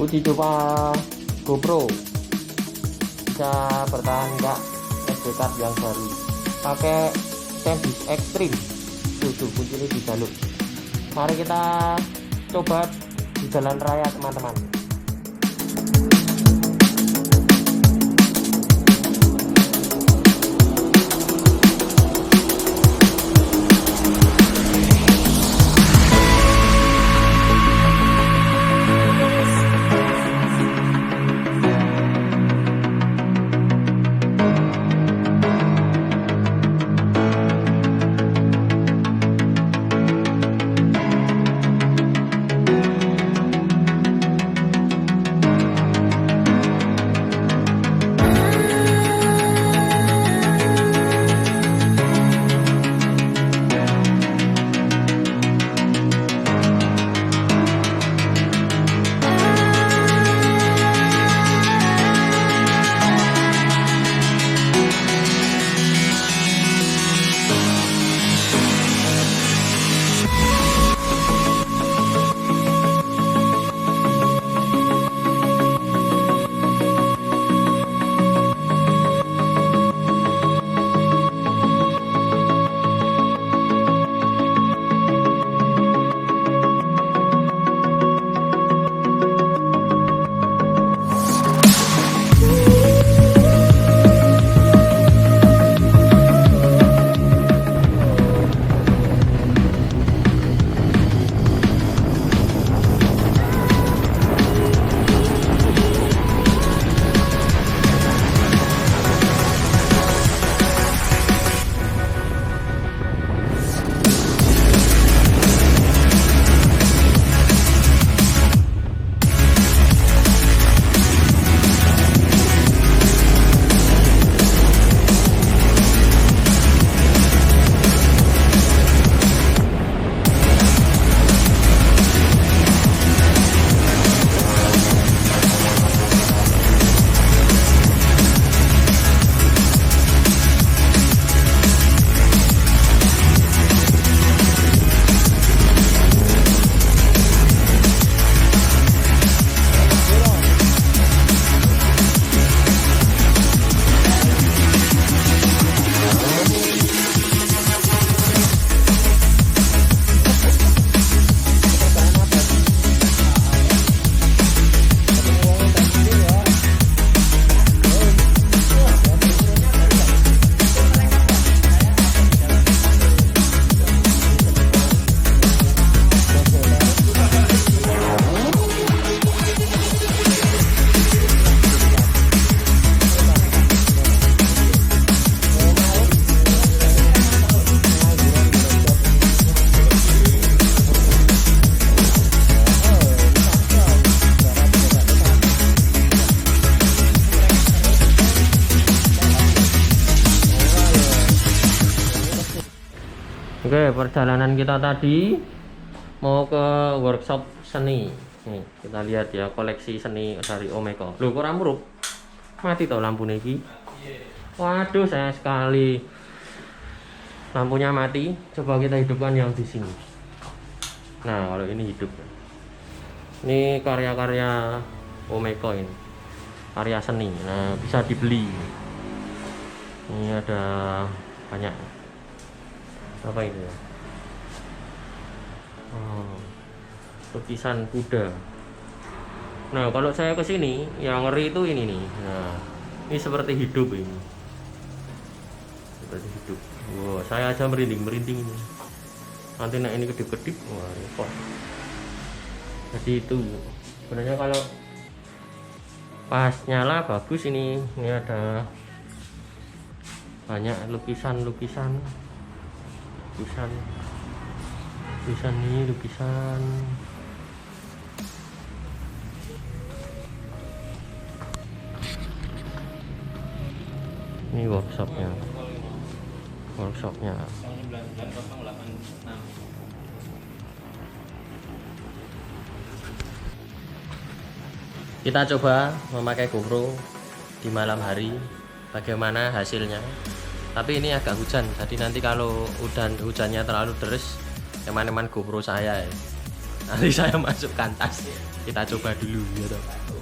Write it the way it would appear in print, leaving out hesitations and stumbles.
uji coba GoPro bisa bertahan enggak SD card yang baru pakai Sandisk Extreme. Tuh kuncinya di jalur. Mari kita coba di jalan raya teman-teman. Oke, perjalanan kita tadi mau ke workshop seni. Nih, kita lihat ya koleksi seni dari Omeko. Loh, kok ramrup? Mati toh lampu niki. Waduh, sayang sekali. Lampunya mati. Coba kita hidupkan yang di sini. Nah, kalau ini hidup. Ini karya-karya Omeko ini. Karya seni. Nah, bisa dibeli. Ini ada banyak. Apa ini ya? Oh, lukisan kuda. Nah, kalau saya ke sini yang ngeri itu ini nih. Nah, ini seperti hidup ini. Seperti hidup. Wow, saya aja merinding ini. Nanti nah ini kedip-kedip, wah repot. Jadi itu sebenarnya kalau pas nyala bagus ini. Ini ada banyak lukisan ini lukisan. Ini workshopnya. Kita coba memakai GoPro di malam hari, bagaimana hasilnya. Tapi ini agak hujan, jadi nanti kalau hujannya terlalu deras, eman-eman GoPro saya ya. Nanti saya masukkan tas. Kita coba dulu ya toh.